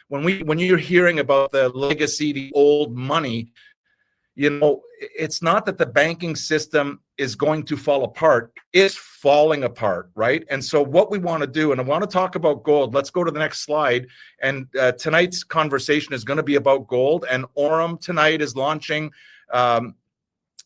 when you're hearing about the legacy, the old money, you know, it's not that the banking system is going to fall apart. It's falling apart, right? And so what we want to do, and I want to talk about gold. Let's go to the next slide. And tonight's conversation is going to be about gold. And Aurum tonight is launching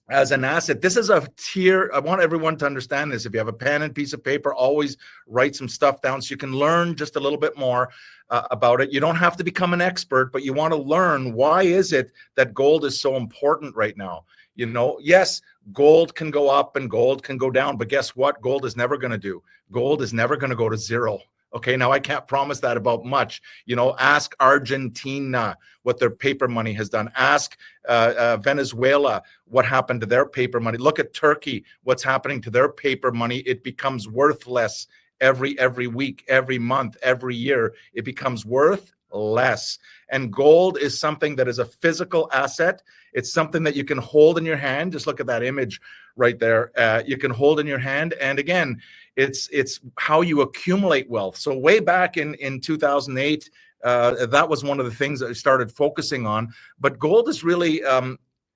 as an asset. This is a tier. I want everyone to understand this. If you have a pen and piece of paper, always write some stuff down so you can learn just a little bit more about it. You don't have to become an expert, but you want to learn, why is it that gold is so important right now? You know, yes, gold can go up and gold can go down, but guess what? Gold is never going to do. Gold is never going to go to zero. Okay, now I can't promise that about much. You know, ask Argentina what their paper money has done. Ask Venezuela what happened to their paper money. Look at Turkey, what's happening to their paper money. It becomes worthless every week, every month, every year. It becomes worth less. And gold is something that is a physical asset. It's something that you can hold in your hand. Just look at that image right there. You can hold in your hand. And again, it's how you accumulate wealth. So way back in 2008, that was one of the things that I started focusing on. But gold is really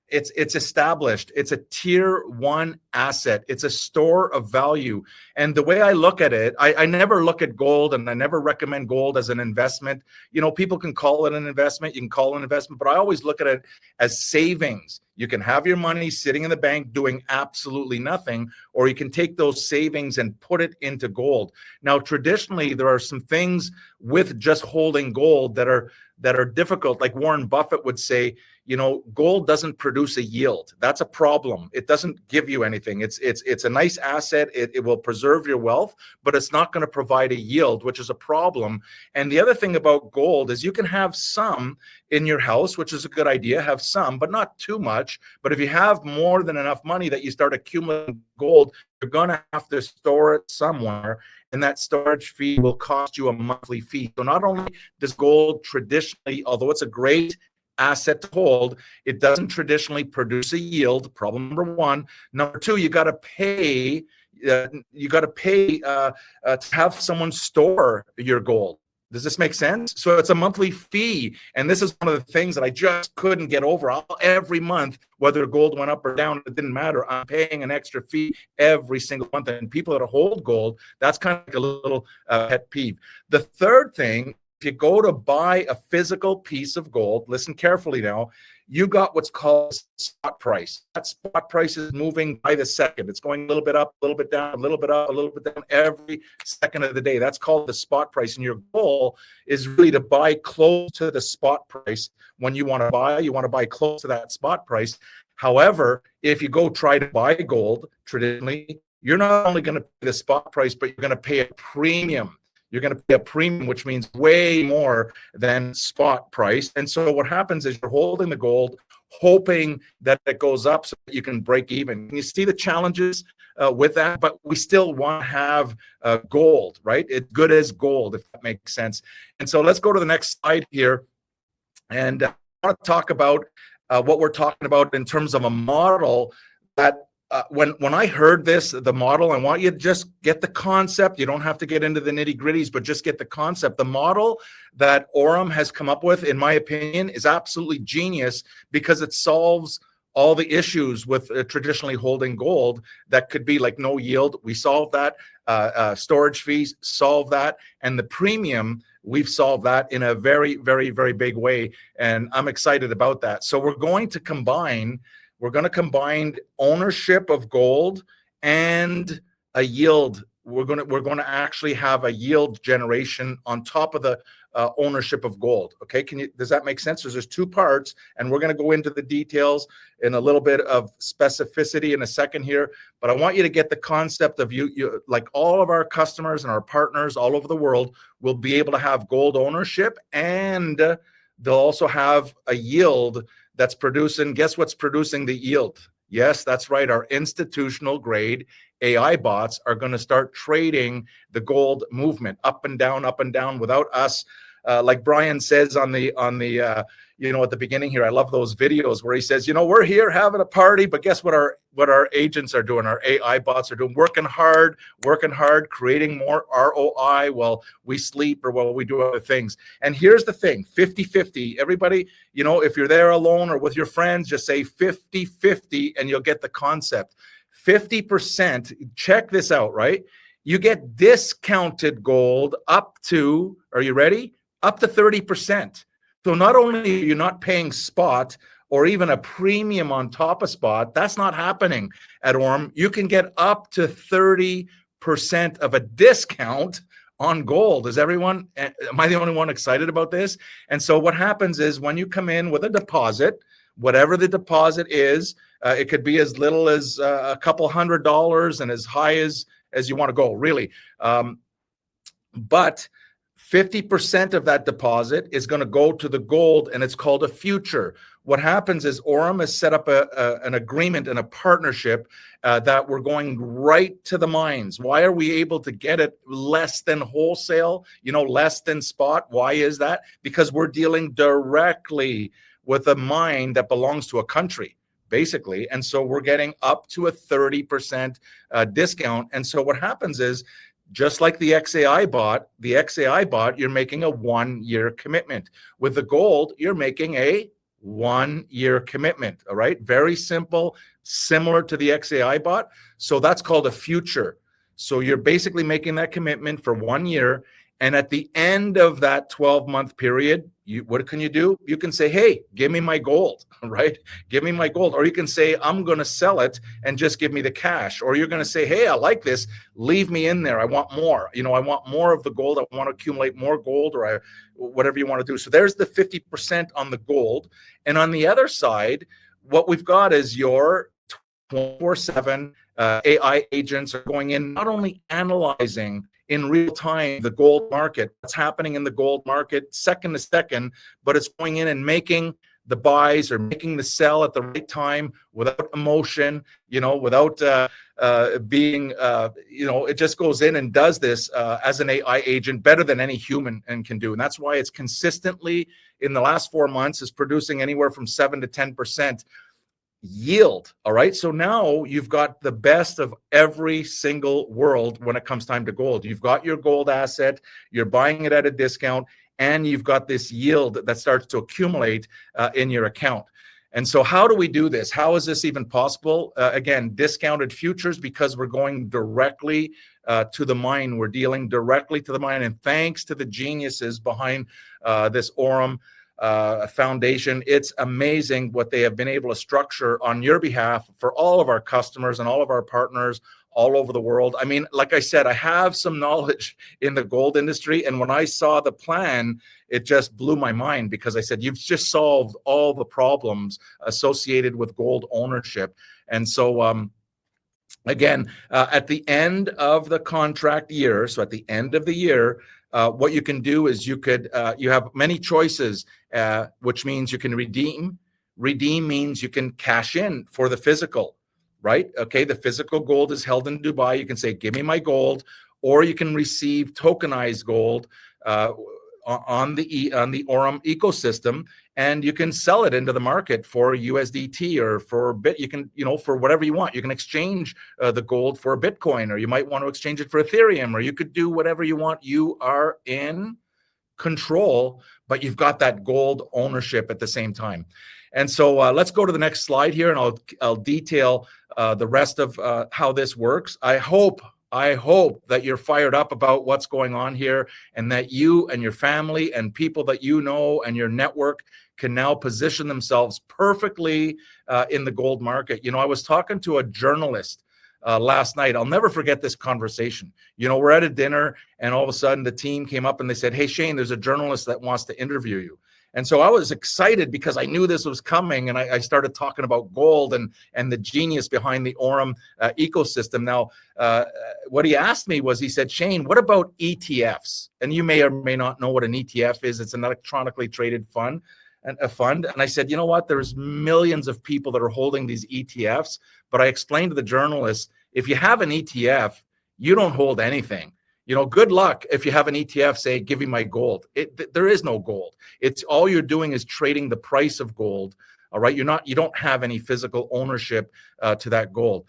it's established. It's a tier one asset. It's a store of value. And the way I look at it, I never look at gold, and I never recommend gold as an investment. You know, people can call it an investment. You can call it an investment, but I always look at it as savings. You can have your money sitting in the bank doing absolutely nothing, or you can take those savings and put it into gold. Now, traditionally, there are some things with just holding gold that are difficult. Like Warren Buffett would say, you know, gold doesn't produce a yield. That's a problem. It doesn't give you anything. It's a nice asset. It will preserve your wealth, but it's not going to provide a yield, which is a problem. And the other thing about gold is you can have some in your house, which is a good idea, have some, but not too much. But if you have more than enough money that you start accumulating gold, you're going to have to store it somewhere. And that storage fee will cost you a monthly fee. So not only does gold traditionally, although it's a great asset to hold, it doesn't traditionally produce a yield. Problem number one. Number two, you got to pay. To have someone store your gold. Does this make sense? So it's a monthly fee. And this is one of the things that I just couldn't get over. Every month, whether gold went up or down, it didn't matter. I'm paying an extra fee every single month. And people that hold gold, that's kind of like a little pet peeve. The third thing, if you go to buy a physical piece of gold, listen carefully now, you got what's called spot price. That spot price is moving by the second. It's going a little bit up, a little bit down, a little bit up, a little bit down every second of the day. That's called the spot price. And your goal is really to buy close to the spot price. When you want to buy close to that spot price. However, if you go try to buy gold traditionally, you're not only going to pay the spot price, but you're going to pay a premium. You're going to pay a premium, which means way more than spot price. And so what happens is you're holding the gold, hoping that it goes up so that you can break even. You see the challenges with that, but we still want to have gold, right? It's good as gold, if that makes sense. And so let's go to the next slide here. And I want to talk about what we're talking about in terms of a model that when I heard this, the model, I want you to just get the concept. You don't have to get into the nitty gritties, but just get the concept. The model that Aurum has come up with, in my opinion, is absolutely genius because it solves all the issues with traditionally holding gold that could be like no yield. We solved that. Storage fees, solve that. And the premium, we've solved that in a very, very, very big way. And I'm excited about that. So we're going to combine ownership of gold and a yield. We're going to actually have a yield generation on top of the ownership of gold. Okay, does that make sense? So there's two parts, and we're going to go into the details in a little bit of specificity in a second here. But I want you to get the concept of you like all of our customers and our partners all over the world will be able to have gold ownership, and they'll also have a yield that's producing. Guess what's producing the yield? Yes, that's right. Our institutional grade AI bots are going to start trading the gold movement up and down without us like Brian says on the at the beginning here, I love those videos where he says, we're here having a party, but guess what our agents are doing, our AI bots are doing, working hard, creating more ROI while we sleep or while we do other things. And here's the thing, 50-50. Everybody, if you're there alone or with your friends, just say 50-50 and you'll get the concept. 50%, check this out, right? You get discounted gold up to, are you ready? Up to 30%. So not only are you not paying spot or even a premium on top of spot, that's not happening at AURUM. You can get up to 30% of a discount on gold. Am I the only one excited about this? And so what happens is when you come in with a deposit, whatever the deposit is, it could be as little as a couple $100 and as high as you want to go, really. But 50% of that deposit is going to go to the gold, and it's called a future. What happens is AURUM has set up an agreement and a partnership that we're going right to the mines. Why are we able to get it less than wholesale, less than spot? Why is that? Because we're dealing directly with a mine that belongs to a country, basically. And so we're getting up to a 30% discount. And so what happens is, just like the XAI bot, you're making a 1-year commitment. With the gold, you're making a 1-year commitment. All right. Very simple, similar to the XAI bot. So that's called a future. So you're basically making that commitment for 1 year. And at the end of that 12-month period, what can you do? You can say, hey, give me my gold, right? Give me my gold. Or you can say, I'm going to sell it and just give me the cash. Or you're going to say, hey, I like this. Leave me in there. I want more. I want more of the gold. I want to accumulate more gold, or whatever you want to do. So there's the 50% on the gold. And on the other side, what we've got is your 24/7 AI agents are going in, not only analyzing in real time the gold market, what's happening in the gold market second to second, but it's going in and making the buys or making the sell at the right time without emotion, without being, it just goes in and does this as an AI agent better than any human and can do. And that's why it's consistently in the last 4 months is producing anywhere from 7 to 10% yield. All right. So now you've got the best of every single world when it comes time to gold. You've got your gold asset, you're buying it at a discount, and you've got this yield that starts to accumulate in your account. And so how do we do this? How is this even possible? Again, discounted futures, because we're going directly to the mine. We're dealing directly to the mine. And thanks to the geniuses behind this AURUM foundation, it's amazing what they have been able to structure on your behalf for all of our customers and all of our partners all over the world. I mean, like I said, I have some knowledge in the gold industry, and when I saw the plan, it just blew my mind, because I said, you've just solved all the problems associated with gold ownership. And so again, at the end of the contract year, so at the end of the year, what you can do is you have many choices, which means you can redeem. Redeem means you can cash in for the physical, right? Okay, the physical gold is held in Dubai. You can say, give me my gold, or you can receive tokenized gold on the AURUM ecosystem, and you can sell it into the market for USDT or for bit. You can, for whatever you want. You can exchange the gold for a Bitcoin, or you might want to exchange it for Ethereum, or you could do whatever you want. You are in control, but you've got that gold ownership at the same time. And so let's go to the next slide here, and I'll detail the rest of how this works. I hope that you're fired up about what's going on here, and that you and your family and people that you know and your network can now position themselves perfectly in the gold market. I was talking to a journalist last night. I'll never forget this conversation. We're at a dinner, and all of a sudden the team came up and they said, hey, Shane, there's a journalist that wants to interview you. And so I was excited because I knew this was coming, and I started talking about gold and the genius behind the AURUM ecosystem. Now, what he asked me was, he said, Shane, what about ETFs? And you may or may not know what an ETF is. It's an electronically traded fund. And I said, you know what? There's millions of people that are holding these ETFs. But I explained to the journalist, if you have an ETF, you don't hold anything. Good luck if you have an ETF say, give me my gold. There is no gold. It's all you're doing is trading the price of gold. All right. You don't have any physical ownership to that gold.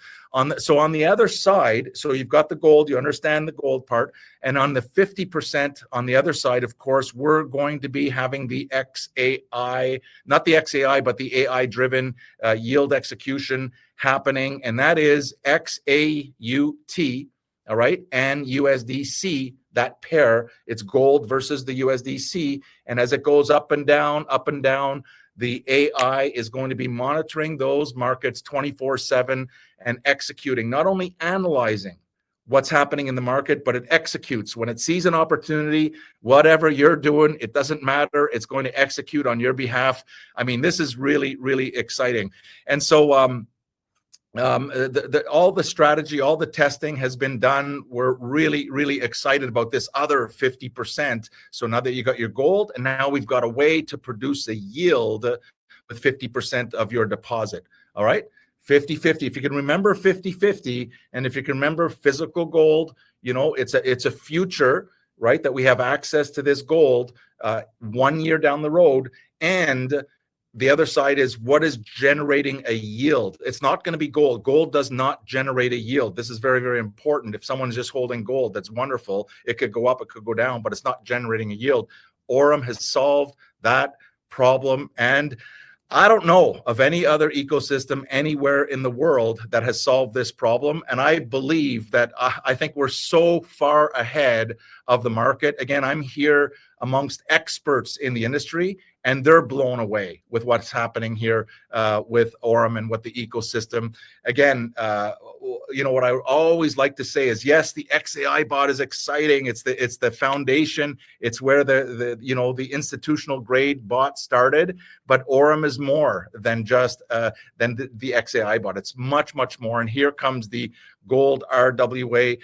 So on the other side, so you've got the gold, you understand the gold part. And on the 50% on the other side, of course, we're going to be having the XAI, not the XAI, but the AI driven yield execution happening. And that is XAUT. All right. And USDC, that pair, it's gold versus the USDC. And as it goes up and down, the AI is going to be monitoring those markets 24/7 and executing, not only analyzing what's happening in the market, but it executes. When it sees an opportunity, whatever you're doing, it doesn't matter. It's going to execute on your behalf. I mean, this is really, really exciting. And so, all the strategy, all the testing has been done. We're really, really excited about this other 50%. So now that you got your gold, and now we've got a way to produce a yield with 50% of your deposit. All right. 50-50. If you can remember 50-50, and if you can remember physical gold, it's a future, right? That we have access to this gold 1 year down the road. And the other side is what is generating a yield. It's not going to be gold. Gold does not generate a yield. This is very, very important. If someone's just holding gold, that's wonderful. It could go up, it could go down, but it's not generating a yield. Aurum has solved that problem. And I don't know of any other ecosystem anywhere in the world that has solved this problem. And I believe that I think we're so far ahead of the market. Again, I'm here amongst experts in the industry, and they're blown away with what's happening here with Aurum and what the ecosystem. Again, what I always like to say is, yes, the XAI bot is exciting. It's the foundation. It's where the institutional grade bot started. But Aurum is more than just than the XAI bot. It's much, much more. And here comes the gold RWA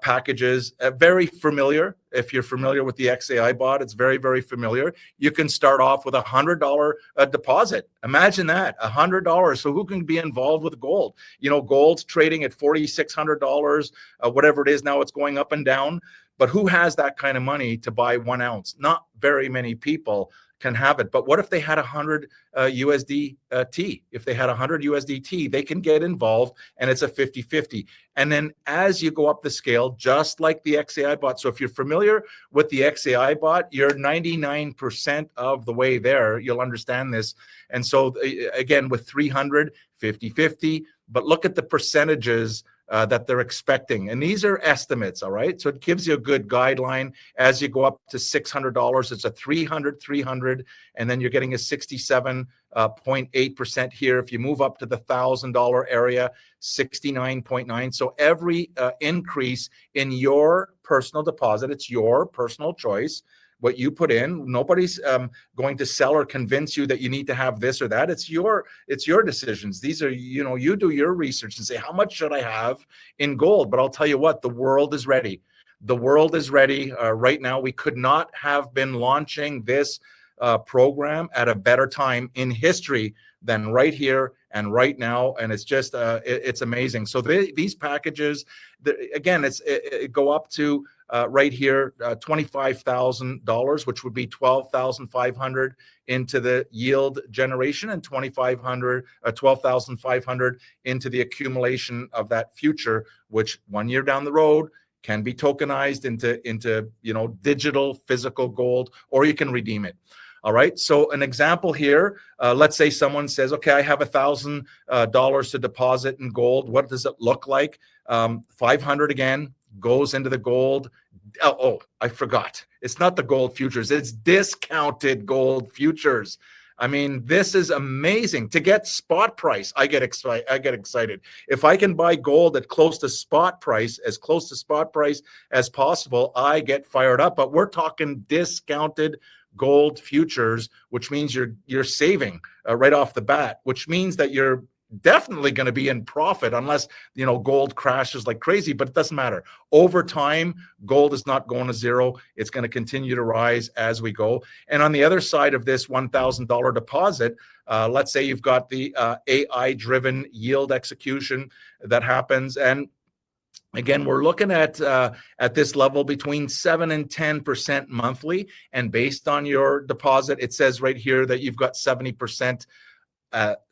packages. Very familiar. If you're familiar with the XAI bot, it's very, very familiar. You can start off with $100 deposit. Imagine that, $100. So who can be involved with gold? Gold's trading at $4,600, whatever it is now. It's going up and down. But who has that kind of money to buy 1 ounce? Not very many people can have it. But what if they had 100 USDT? If they had 100 USDT, they can get involved, and it's a 50-50. And then as you go up the scale, just like the XAI bot. So if you're familiar with the XAI bot, you're 99% of the way there. You'll understand this. And so again, with 300, 50-50, but look at the percentages that they're expecting. And these are estimates, all right? So it gives you a good guideline. As you go up to $600, it's a 300, and then you're getting a 67.8% here. If you move up to the $1,000 area, 69.9. So every increase in your personal deposit, it's your personal choice. What you put in, nobody's going to sell or convince you that you need to have this or that. It's your decisions. These are, you do your research and say, how much should I have in gold? But I'll tell you what, the world is ready. The world is ready right now. We could not have been launching this program at a better time in history than right here and right now. And it's just, it's amazing. So these packages, again, it go up to right here, $25,000, which would be $12,500 into the yield generation, and $12,500 into the accumulation of that future, which 1 year down the road can be tokenized into digital physical gold, or you can redeem it. All right. So an example here, let's say someone says, okay, I have $1,000 to deposit in gold. What does it look like? 500 again goes into the gold. Oh, I forgot. It's not the gold futures. It's discounted gold futures. I mean, this is amazing. To get spot price, I get excited. If I can buy gold at close to spot price, as close to spot price as possible, I get fired up. But we're talking discounted gold futures, which means you're saving right off the bat, which means that you're definitely going to be in profit unless gold crashes like crazy. But it doesn't matter. Over time, gold is not going to zero. It's going to continue to rise as we go. And on the other side of this $1,000 deposit, let's say you've got the AI driven yield execution that happens, and Again, we're looking at this level between 7 and 10% monthly, and based on your deposit, it says right here that you've got 70%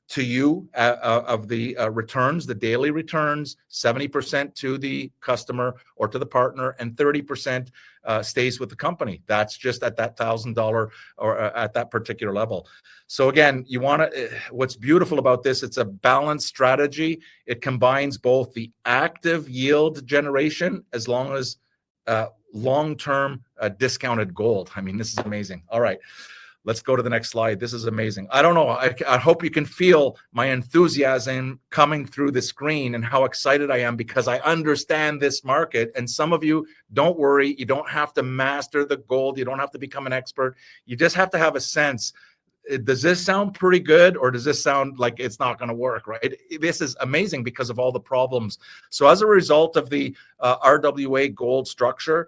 to you of the returns, the daily returns, 70% to the customer or to the partner, and 30% stays with the company. That's just at that $1,000 or at that particular level. So again, you want to, what's beautiful about this, it's a balanced strategy. It combines both the active yield generation as long as long-term discounted gold. I mean, this is amazing. All right. Let's go to the next slide. This is amazing. I don't know. I hope you can feel my enthusiasm coming through the screen and how excited I am because I understand this market. And some of you, don't worry. You don't have to master the gold. You don't have to become an expert. You just have to have a sense. Does this sound pretty good, or does this sound like it's not going to work, right? This is amazing because of all the problems. So as a result of the RWA gold structure,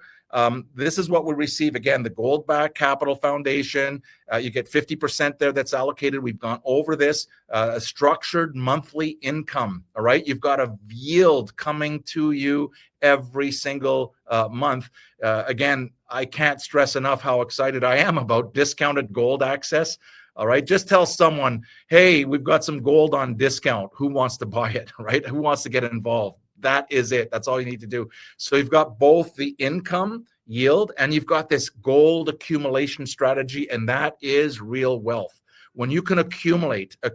this is what we receive. Again, the Gold Back Capital Foundation, you get 50% there that's allocated. We've gone over this, a structured monthly income. All right. You've got a yield coming to you every single month. Again, I can't stress enough how excited I am about discounted gold access. All right. Just tell someone, hey, we've got some gold on discount. Who wants to buy it? Right. Who wants to get involved? That is it. That's all you need to do. So you've got both the income yield and you've got this gold accumulation strategy, and that is real wealth. When you can accumulate a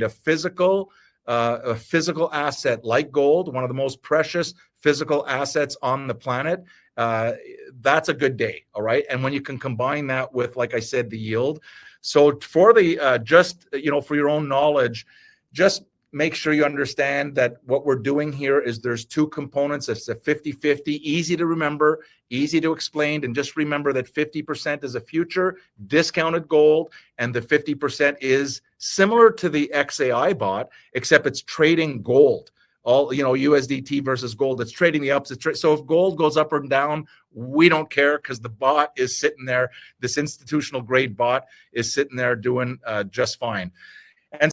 physical asset like gold, one of the most precious physical assets on the planet, that's a good day. All right. And when you can combine that with, like I said, the yield. So for the just, for your own knowledge, just make sure you understand that what we're doing here is there's two components. It's a 50-50, easy to remember, easy to explain. And just remember that 50% is a future discounted gold, and the 50% is similar to the XAI bot, except it's trading gold. All, USDT versus gold, it's trading the ups. So if gold goes up or down, we don't care because the bot is sitting there. This institutional grade bot is sitting there doing just fine.